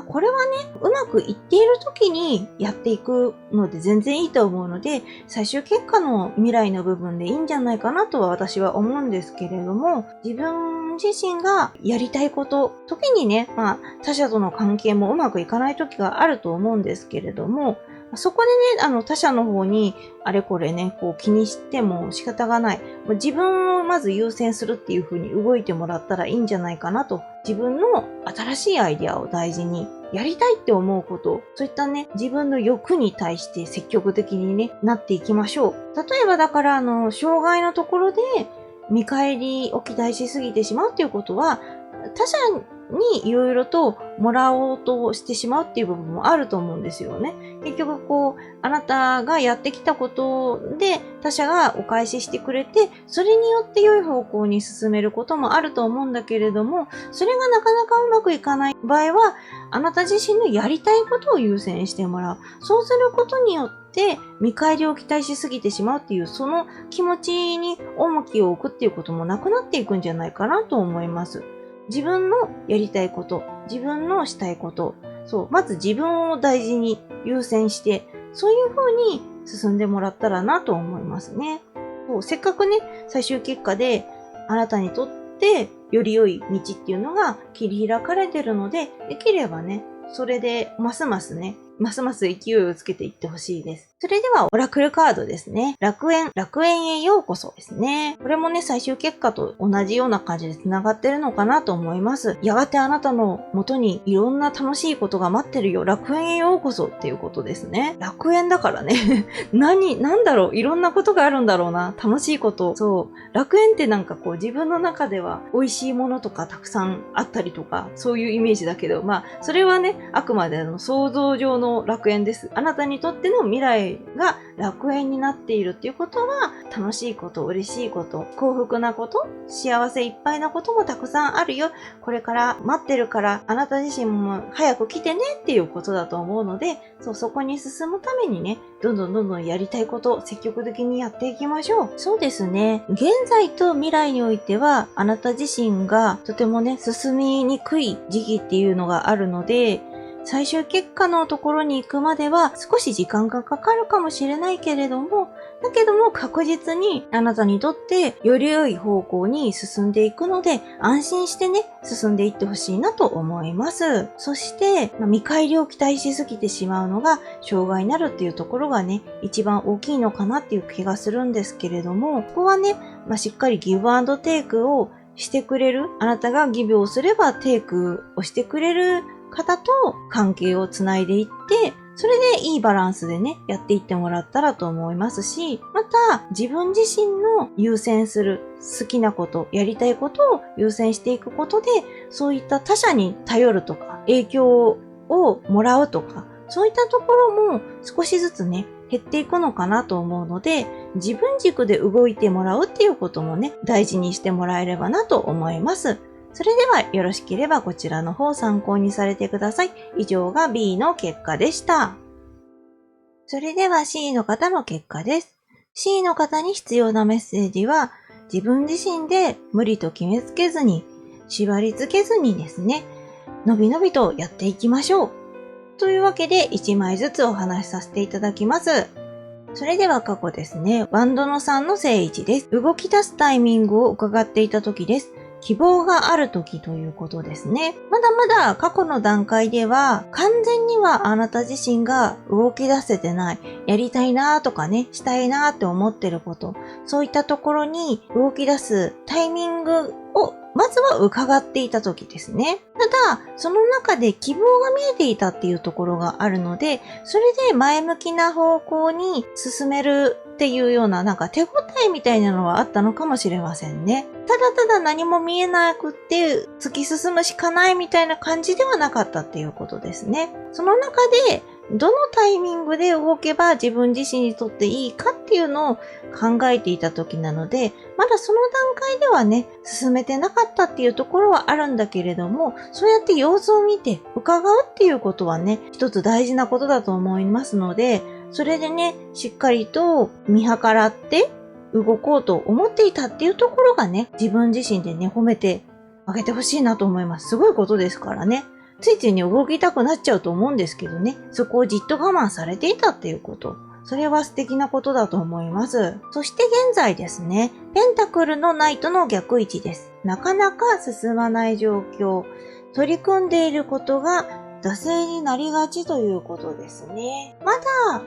これはね、うまくいっている時にやっていくので全然いいと思うので、最終結果の未来の部分でいいんじゃないかなとは私は思うんですけれども、自分自身がやりたいこと、時にね、他者との関係もうまくいかない時があると思うんですけれども、そこでね、他者の方にあれこれね、こう気にしても仕方がない。自分をまず優先するっていう風に動いてもらったらいいんじゃないかなと。自分の新しいアイデアを大事に、やりたいって思うこと、そういったね、自分の欲に対して積極的にね、なっていきましょう。例えばだから、障害のところで見返りを期待しすぎてしまうっていうことは、他者にいろいろともらおうとしてしまうっていう部分もあると思うんですよね。結局あなたがやってきたことで他者がお返ししてくれて、それによって良い方向に進めることもあると思うんだけれども、それがなかなかうまくいかない場合は、あなた自身のやりたいことを優先してもらう。そうすることによって見返りを期待しすぎてしまうっていう、その気持ちに重きを置くっていうこともなくなっていくんじゃないかなと思います。自分のやりたいこと、自分のしたいこと、まず自分を大事に優先して、そういう風に進んでもらったらなと思いますね。せっかくね、最終結果であなたにとってより良い道っていうのが切り開かれてるので、できればね、それでますます勢いをつけていってほしいです。それではオラクルカードですね。楽園へようこそですね。これもね、最終結果と同じような感じで繋がってるのかなと思います。やがてあなたの元にいろんな楽しいことが待ってるよ。楽園へようこそっていうことですね。楽園だからね。なんだろう。いろんなことがあるんだろうな。楽しいこと。楽園ってなんか自分の中では美味しいものとかたくさんあったりとか、そういうイメージだけど、それはね、あくまで想像上の楽園です。あなたにとっての未来が楽園になっているっていうことは、楽しいこと、嬉しいこと、幸福なこと、幸せいっぱいなこともたくさんあるよ。これから待ってるから、あなた自身も早く来てねっていうことだと思うので、そこに進むためにね、どんどんやりたいことを積極的にやっていきましょう。そうですね。現在と未来においては、あなた自身がとてもね、進みにくい時期っていうのがあるので、最終結果のところに行くまでは少し時間がかかるかもしれないけれども、だけども確実にあなたにとってより良い方向に進んでいくので、安心してね、進んでいってほしいなと思います。そして、見返りを期待しすぎてしまうのが障害になるっていうところがね、一番大きいのかなっていう気がするんですけれども、ここはね、しっかりギブアンドテイクをしてくれる、あなたがギブをすればテイクをしてくれる方と関係をつないでいって、それでいいバランスでね、やっていってもらったらと思いますし、また自分自身の優先する好きなこと、やりたいことを優先していくことで、そういった他者に頼るとか、影響をもらうとか、そういったところも少しずつね、減っていくのかなと思うので、自分軸で動いてもらうっていうこともね、大事にしてもらえればなと思います。それではよろしければこちらの方を参考にされてください。以上が B の結果でした。それでは C の方の結果です。C の方に必要なメッセージは、自分自身で無理と決めつけずに、縛り付けずにですね、のびのびとやっていきましょう。というわけで1枚ずつお話しさせていただきます。それでは過去ですね、ワンドの3の正位置です。動き出すタイミングを伺っていた時です。希望がある時ということですね。まだまだ過去の段階では完全にはあなた自身が動き出せてない、やりたいなとかね、したいなって思ってること、そういったところに動き出すタイミングをまずは伺っていた時ですね。ただ、その中で希望が見えていたっていうところがあるので、それで前向きな方向に進めるっていうようななんか手応えみたいなのはあったのかもしれませんね。ただただ何も見えなくって突き進むしかないみたいな感じではなかったっていうことですね。その中でどのタイミングで動けば自分自身にとっていいかっていうのを考えていた時なので、まだその段階ではね、進めてなかったっていうところはあるんだけれども、そうやって様子を見て伺うっていうことはね、一つ大事なことだと思いますので、それでね、しっかりと見計らって動こうと思っていたっていうところがね、自分自身でね、褒めてあげてほしいなと思います。すごいことですからね。ついついね、動きたくなっちゃうと思うんですけどね、そこをじっと我慢されていたっていうこと。それは素敵なことだと思います。そして現在ですね、ペンタクルのナイトの逆位置です。なかなか進まない状況。取り組んでいることが惰性になりがちということですね。まだ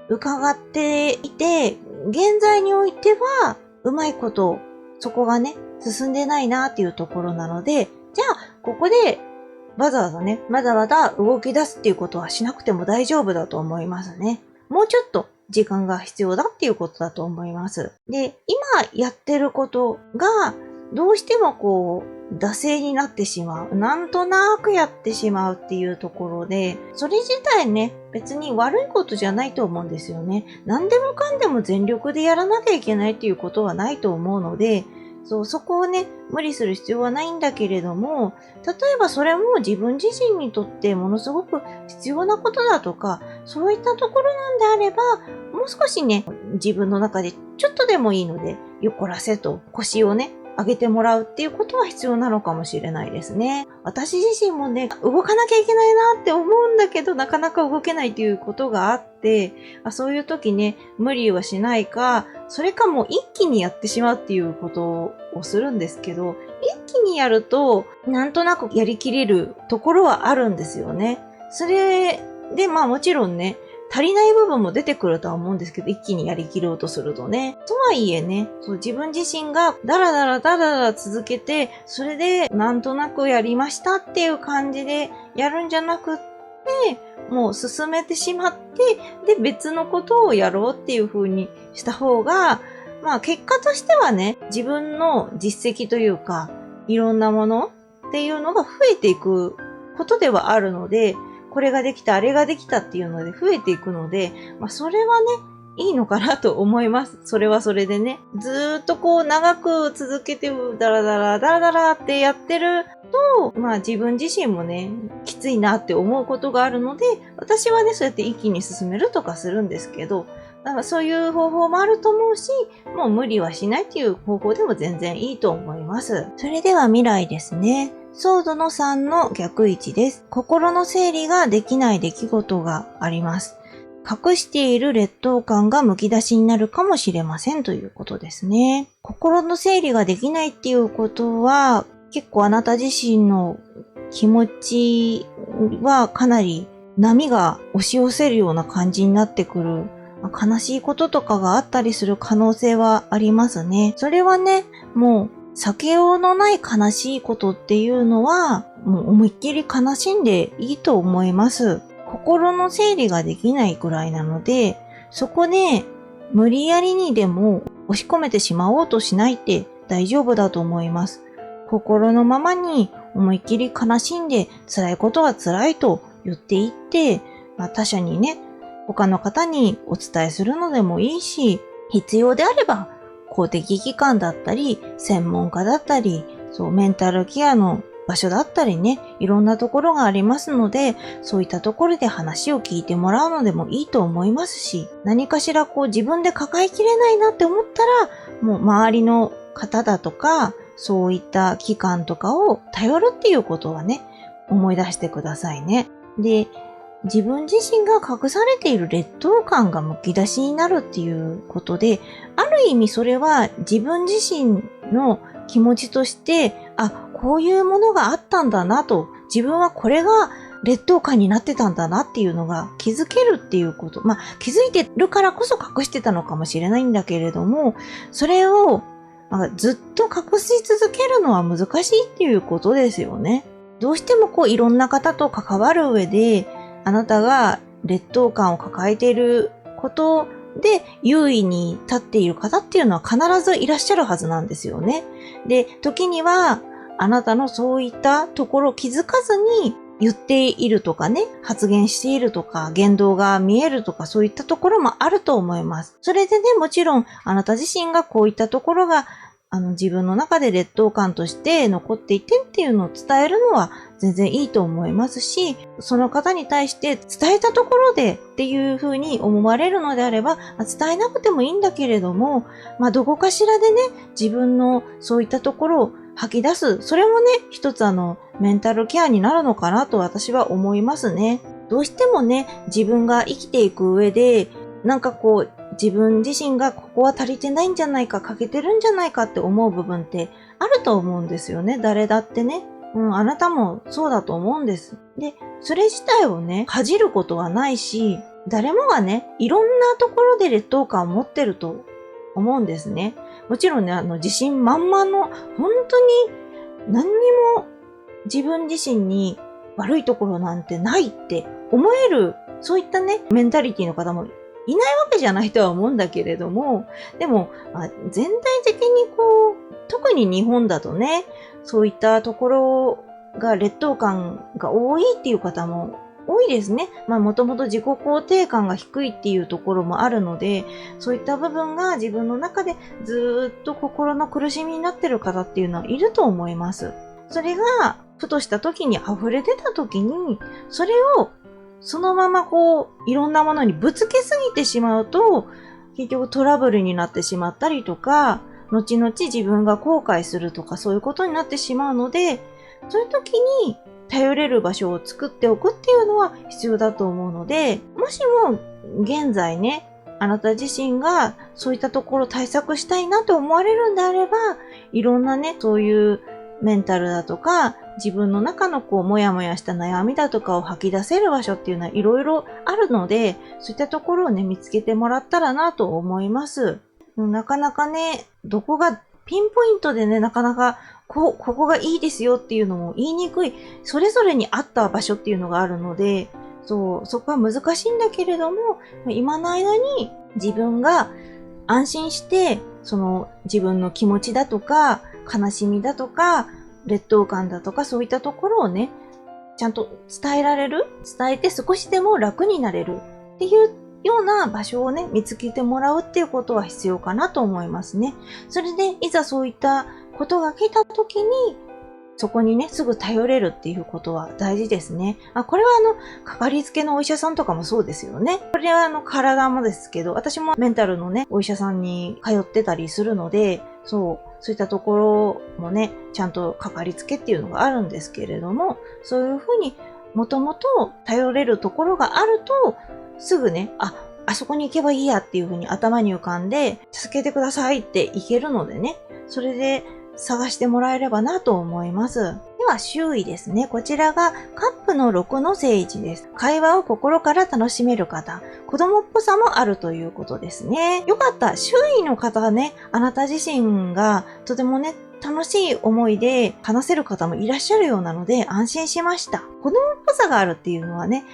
伺っていて、現在においてはうまいこと、そこがね、進んでないなっていうところなので、じゃあ、ここでわざわざね、まだまだ動き出すっていうことはしなくても大丈夫だと思いますね。もうちょっと時間が必要だっていうことだと思います。で、今やってることがどうしても惰性になってしまう。なんとなくやってしまうっていうところで、それ自体ね、別に悪いことじゃないと思うんですよね。何でもかんでも全力でやらなきゃいけないっていうことはないと思うので、そこをね、無理する必要はないんだけれども、例えばそれも自分自身にとってものすごく必要なことだとか、そういったところなんであれば、もう少しね、自分の中でちょっとでもいいので、よっこらせと腰をね、上げてもらうっていうことは必要なのかもしれないですね。私自身もね、動かなきゃいけないなって思うんだけど、なかなか動けないっていうことがあって、そういう時ね、無理はしないか、それかもう一気にやってしまうっていうことをするんですけど、一気にやると、なんとなくやりきれるところはあるんですよね。それで、もちろんね、足りない部分も出てくるとは思うんですけど、一気にやりきろうとするとね。とはいえね、自分自身がダラダラ続けて、それでなんとなくやりましたっていう感じでやるんじゃなくって、もう進めてしまって、で別のことをやろうっていう風にした方が、結果としてはね、自分の実績というか、いろんなものっていうのが増えていくことではあるので、これができた、あれができたっていうので増えていくので、それはね、いいのかなと思います。それはそれでね。ずーっと長く続けて、ダラダラってやってると、自分自身もね、きついなって思うことがあるので、私はね、そうやって一気に進めるとかするんですけど、だからそういう方法もあると思うし、もう無理はしないっていう方法でも全然いいと思います。それでは未来ですね。ソードの3の逆位置です。心の整理ができない出来事があります。隠している劣等感がむき出しになるかもしれませんということですね。心の整理ができないっていうことは、結構あなた自身の気持ちはかなり波が押し寄せるような感じになってくる。悲しいこととかがあったりする可能性はありますね。それはね、もう避けようのない悲しいことっていうのは、もう思いっきり悲しんでいいと思います。心の整理ができないくらいなので、そこで無理やりにでも押し込めてしまおうとしないって大丈夫だと思います。心のままに思いっきり悲しんで辛いことは辛いと言っていって、他者にね、他の方にお伝えするのでもいいし、必要であれば公的機関だったり、専門家だったり、メンタルケアの場所だったりね、いろんなところがありますので、そういったところで話を聞いてもらうのでもいいと思いますし、何かしら自分で抱えきれないなって思ったら、もう周りの方だとか、そういった機関とかを頼るっていうことはね、思い出してくださいね。で、自分自身が隠されている劣等感がむき出しになるっていうことで、ある意味それは自分自身の気持ちとして、こういうものがあったんだなと、自分はこれが劣等感になってたんだなっていうのが気づけるっていうこと。気づいてるからこそ隠してたのかもしれないんだけれども、それをずっと隠し続けるのは難しいっていうことですよね。どうしてもいろんな方と関わる上で、あなたが劣等感を抱えていることで優位に立っている方っていうのは必ずいらっしゃるはずなんですよね。で、時にはあなたのそういったところを気づかずに言っているとかね、発言しているとか、言動が見えるとか、そういったところもあると思います。それでね、もちろんあなた自身がこういったところが自分の中で劣等感として残っていてっていうのを伝えるのは全然いいと思いますし、その方に対して伝えたところでっていうふうに思われるのであれば、伝えなくてもいいんだけれども、どこかしらでね、自分のそういったところを吐き出す。それもね、一つメンタルケアになるのかなと私は思いますね。どうしてもね、自分が生きていく上で、自分自身がここは足りてないんじゃないか、欠けてるんじゃないかって思う部分ってあると思うんですよね。誰だってね。あなたもそうだと思うんです。で、それ自体をね、恥じることはないし、誰もがね、いろんなところで劣等感を持ってると思うんですね。もちろんね、自信満々の、本当に何にも自分自身に悪いところなんてないって思える、そういったね、メンタリティの方もいないわけじゃないとは思うんだけれども、でも、全体的に特に日本だとね、そういったところが劣等感が多いっていう方も多いですね。もともと自己肯定感が低いっていうところもあるので、そういった部分が自分の中でずーっと心の苦しみになってる方っていうのはいると思います。それが、ふとした時に溢れ出た時に、それをそのままいろんなものにぶつけすぎてしまうと、結局トラブルになってしまったりとか、後々自分が後悔するとかそういうことになってしまうので、そういう時に頼れる場所を作っておくっていうのは必要だと思うので、もしも現在ね、あなた自身がそういったところ対策したいなと思われるんであれば、いろんなね、そういうメンタルだとか、自分の中のもやもやした悩みだとかを吐き出せる場所っていうのはいろいろあるので、そういったところをね、見つけてもらったらなと思います。なかなかね、どこがピンポイントでね、なかなかここがいいですよっていうのも言いにくい、それぞれに合った場所っていうのがあるので、そこは難しいんだけれども、今の間に自分が安心して、自分の気持ちだとか、悲しみだとか、劣等感だとか、そういったところをね、ちゃんと伝えられる、伝えて少しでも楽になれるっていうような場所をね、見つけてもらうっていうことは必要かなと思いますね。それで、いざそういったことが来た時に、そこにね、すぐ頼れるっていうことは大事ですね。これはかかりつけのお医者さんとかもそうですよね。これは体もですけど、私もメンタルのね、お医者さんに通ってたりするので、そういったところもね、ちゃんとかかりつけっていうのがあるんですけれども、そういうふうにもともと頼れるところがあると、すぐね、あそこに行けばいいやっていうふうに頭に浮かんで、助けてくださいって行けるのでね、それで探してもらえればなと思います。では周囲ですね。こちらがカップの6の聖地です。会話を心から楽しめる方。子供っぽさもあるということですね。よかった。周囲の方はね、あなた自身がとてもね、楽しい思いで話せる方もいらっしゃるようなので安心しました。子供っぽさがあるっていうのはね、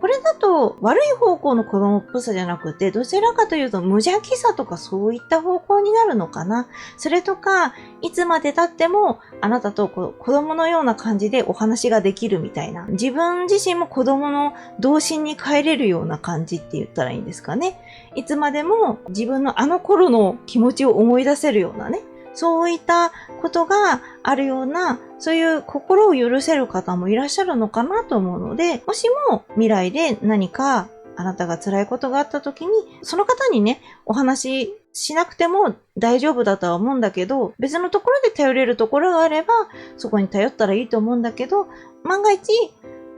これだと悪い方向の子供っぽさじゃなくて、どちらかというと無邪気さとかそういった方向になるのかな。それとか、いつまで経ってもあなたと子供のような感じでお話ができるみたいな。自分自身も子供の童心に帰れるような感じって言ったらいいんですかね。いつまでも自分のあの頃の気持ちを思い出せるようなね。そういったことがあるような、そういう心を許せる方もいらっしゃるのかなと思うので、もしも未来で何かあなたが辛いことがあった時に、その方にね、お話ししなくても大丈夫だとは思うんだけど、別のところで頼れるところがあれば、そこに頼ったらいいと思うんだけど、万が一、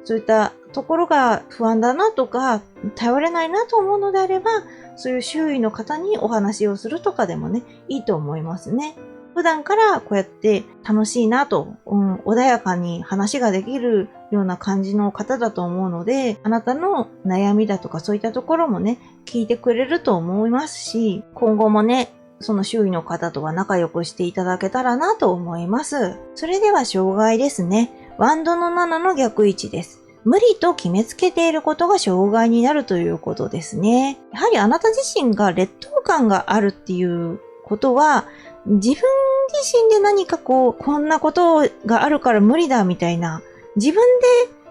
そういったところが不安だなとか、頼れないなと思うのであれば、そういう周囲の方にお話をするとかでもね、いいと思いますね。普段からこうやって楽しいなと、穏やかに話ができるような感じの方だと思うので、あなたの悩みだとかそういったところもね、聞いてくれると思いますし、今後もね、その周囲の方とは仲良くしていただけたらなと思います。それでは障害ですね。ワンドの7の逆位置です。無理と決めつけていることが障害になるということですね。やはりあなた自身が劣等感があるっていうことは、自分自身で何かこんなことがあるから無理だみたいな、自分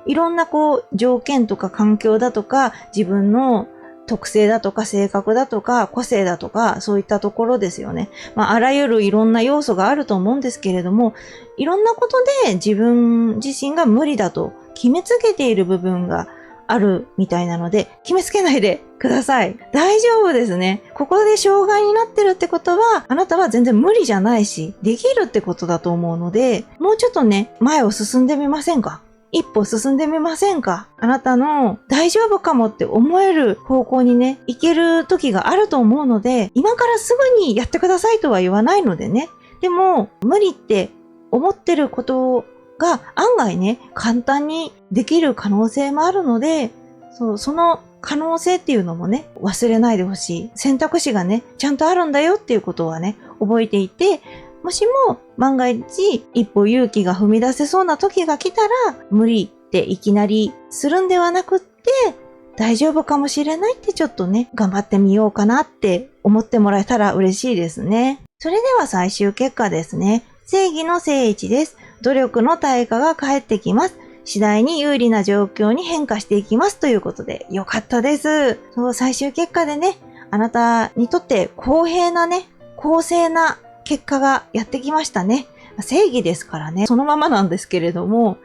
でいろんな条件とか環境だとか、自分の特性だとか性格だとか個性だとかそういったところですよね。あらゆるいろんな要素があると思うんですけれども、いろんなことで自分自身が無理だと決めつけている部分があるみたいなので、決めつけないでください。大丈夫ですね。ここで障害になってるってことは、あなたは全然無理じゃないし、できるってことだと思うので、もうちょっとね、前を進んでみませんか？一歩進んでみませんか？あなたの大丈夫かもって思える方向にね、行ける時があると思うので、今からすぐにやってくださいとは言わないのでね。でも、無理って思ってることが案外ね、簡単にできる可能性もあるので、その可能性っていうのもね、忘れないでほしい。選択肢がね、ちゃんとあるんだよっていうことはね、覚えていて、もしも万が一一歩勇気が踏み出せそうな時が来たら、無理っていきなりするんではなくって、大丈夫かもしれないってちょっとね、頑張ってみようかなって思ってもらえたら嬉しいですね。それでは最終結果ですね。正義の正位置です。努力の対価が返ってきます。次第に有利な状況に変化していきますということで、よかったです。最終結果でね、あなたにとって公平なね、公正な結果がやってきましたね。正義ですからね、そのままなんですけれども、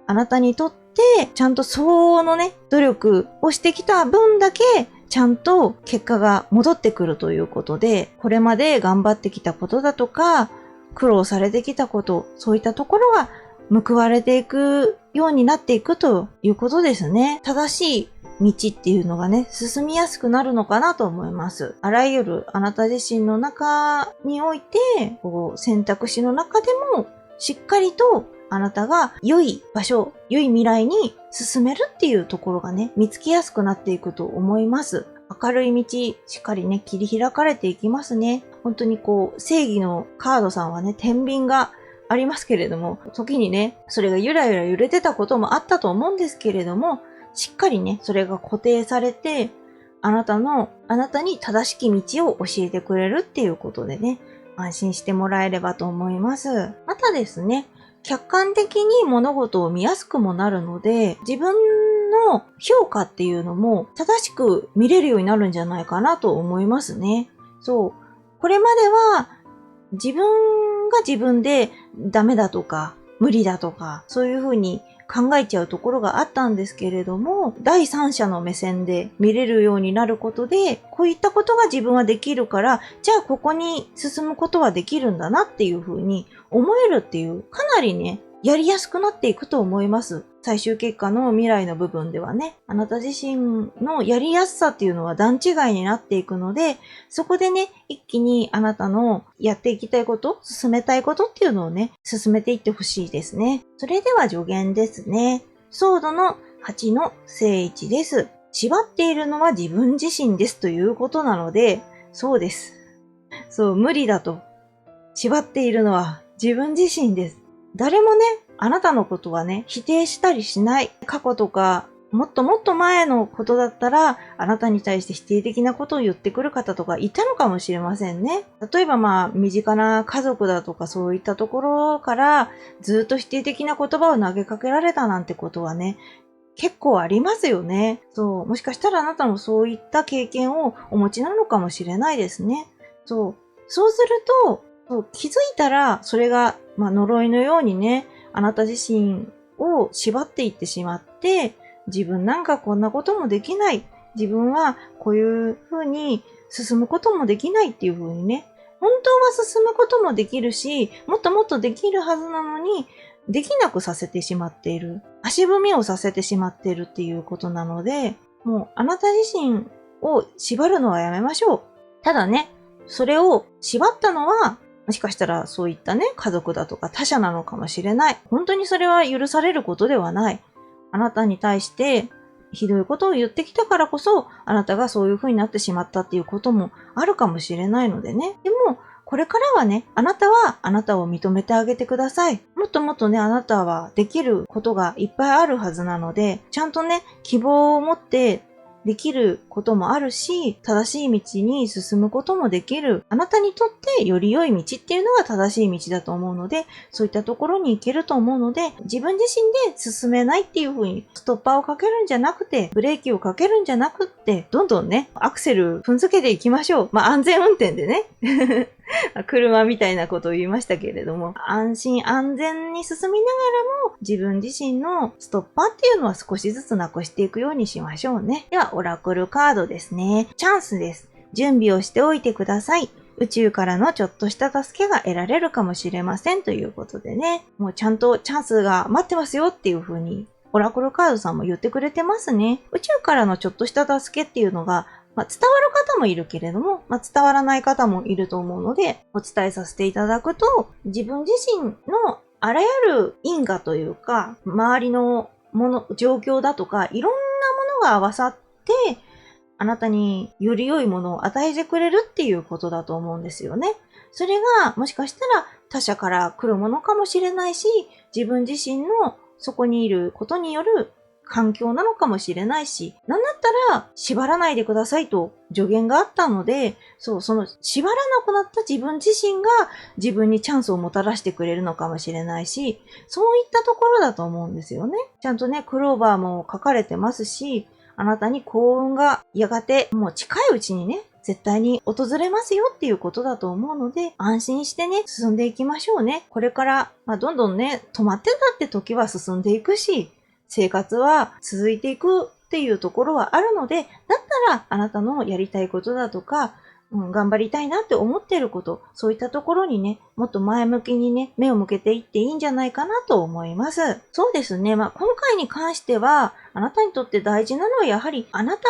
あなたにとってちゃんと相応のね、努力をしてきた分だけ、ちゃんと結果が戻ってくるということで、これまで頑張ってきたことだとか、苦労されてきたこと、そういったところが報われていくようになっていくということですね。正しい道っていうのがね、進みやすくなるのかなと思います。あらゆるあなた自身の中において、選択肢の中でもしっかりとあなたが良い場所、良い未来に進めるっていうところがね、見つけやすくなっていくと思います。明るい道、しっかりね、切り開かれていきますね。本当に正義のカードさんはね、天秤がありますけれども、時にね、それがゆらゆら揺れてたこともあったと思うんですけれども、しっかりね、それが固定されて、あなたに正しき道を教えてくれるっていうことでね、安心してもらえればと思います。またですね、客観的に物事を見やすくもなるので、自分の評価っていうのも正しく見れるようになるんじゃないかなと思いますね。これまでは自分が自分でダメだとか無理だとかそういうふうに考えちゃうところがあったんですけれども、第三者の目線で見れるようになることで、こういったことが自分はできるから、じゃあここに進むことはできるんだなっていうふうに思えるっていう、かなりね、やりやすくなっていくと思います。最終結果の未来の部分ではね、あなた自身のやりやすさっていうのは段違いになっていくので、そこでね、一気にあなたのやっていきたいこと、進めたいことっていうのをね、進めていってほしいですね。それでは助言ですね。ソードの8の正位置です。縛っているのは自分自身ですということなので、そうです。無理だと。縛っているのは自分自身です。誰もね、あなたのことはね、否定したりしない。過去とか、もっともっと前のことだったら、あなたに対して否定的なことを言ってくる方とかいたのかもしれませんね。例えば身近な家族だとかそういったところから、ずっと否定的な言葉を投げかけられたなんてことはね、結構ありますよね。もしかしたらあなたもそういった経験をお持ちなのかもしれないですね。そうすると、気づいたら、それが、呪いのようにね、あなた自身を縛っていってしまって、自分なんかこんなこともできない。自分はこういう風に進むこともできないっていう風にね、本当は進むこともできるし、もっともっとできるはずなのに、できなくさせてしまっている。足踏みをさせてしまっているっていうことなので、もうあなた自身を縛るのはやめましょう。ただね、それを縛ったのはもしかしたらそういったね、家族だとか他者なのかもしれない。本当にそれは許されることではない。あなたに対してひどいことを言ってきたからこそ、あなたがそういう風になってしまったっていうこともあるかもしれないのでね。でも、これからはね、あなたはあなたを認めてあげてください。もっともっとね、あなたはできることがいっぱいあるはずなので、ちゃんとね、希望を持ってできることもあるし、正しい道に進むこともできる。あなたにとってより良い道っていうのが正しい道だと思うので、そういったところに行けると思うので、自分自身で進めないっていう風にストッパーをかけるんじゃなくて、ブレーキをかけるんじゃなくって、どんどんね、アクセル踏んづけていきましょう。安全運転でね。車みたいなことを言いましたけれども、安心安全に進みながらも自分自身のストッパーっていうのは少しずつなくしていくようにしましょうね。では、オラクルカードですね。チャンスです。準備をしておいてください。宇宙からのちょっとした助けが得られるかもしれませんということでね、もうちゃんとチャンスが待ってますよっていう風にオラクルカードさんも言ってくれてますね。宇宙からのちょっとした助けっていうのが伝わる方もいるけれども、伝わらない方もいると思うので、お伝えさせていただくと、自分自身のあらゆる因果というか、周りの状況だとか、いろんなものが合わさって、あなたにより良いものを与えてくれるっていうことだと思うんですよね。それが、もしかしたら他者から来るものかもしれないし、自分自身のそこにいることによる環境なのかもしれないし、なんだったら縛らないでくださいと助言があったので、その縛らなくなった自分自身が自分にチャンスをもたらしてくれるのかもしれないし、そういったところだと思うんですよね。ちゃんとね、クローバーも書かれてますし、あなたに幸運がやがてもう近いうちにね、絶対に訪れますよっていうことだと思うので、安心してね、進んでいきましょうね。これから、どんどんね、止まってたって時は進んでいくし、生活は続いていくっていうところはあるので、だったらあなたのやりたいことだとか、頑張りたいなって思っていること、そういったところにね、もっと前向きにね、目を向けていっていいんじゃないかなと思います。そうですね。今回に関しては、あなたにとって大事なのはやはり、あなた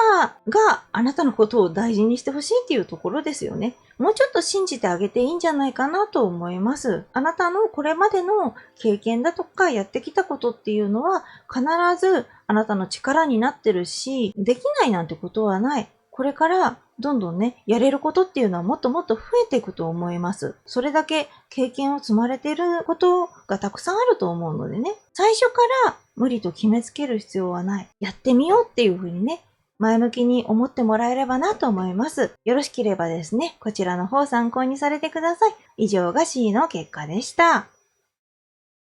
があなたのことを大事にしてほしいっていうところですよね。もうちょっと信じてあげていいんじゃないかなと思います。あなたのこれまでの経験だとかやってきたことっていうのは、必ずあなたの力になってるし、できないなんてことはない。これからどんどんね、やれることっていうのはもっともっと増えていくと思います。それだけ経験を積まれていることがたくさんあると思うのでね、最初から無理と決めつける必要はない。やってみようっていうふうにね、前向きに思ってもらえればなと思います。よろしければですね、こちらの方参考にされてください。以上が C の結果でした。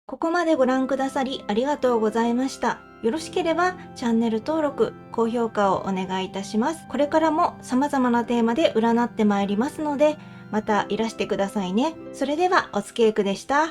ここまでご覧くださりありがとうございました。よろしければチャンネル登録、高評価をお願いいたします。これからも様々なテーマで占ってまいりますので、またいらしてくださいね。それではおつけいくでした。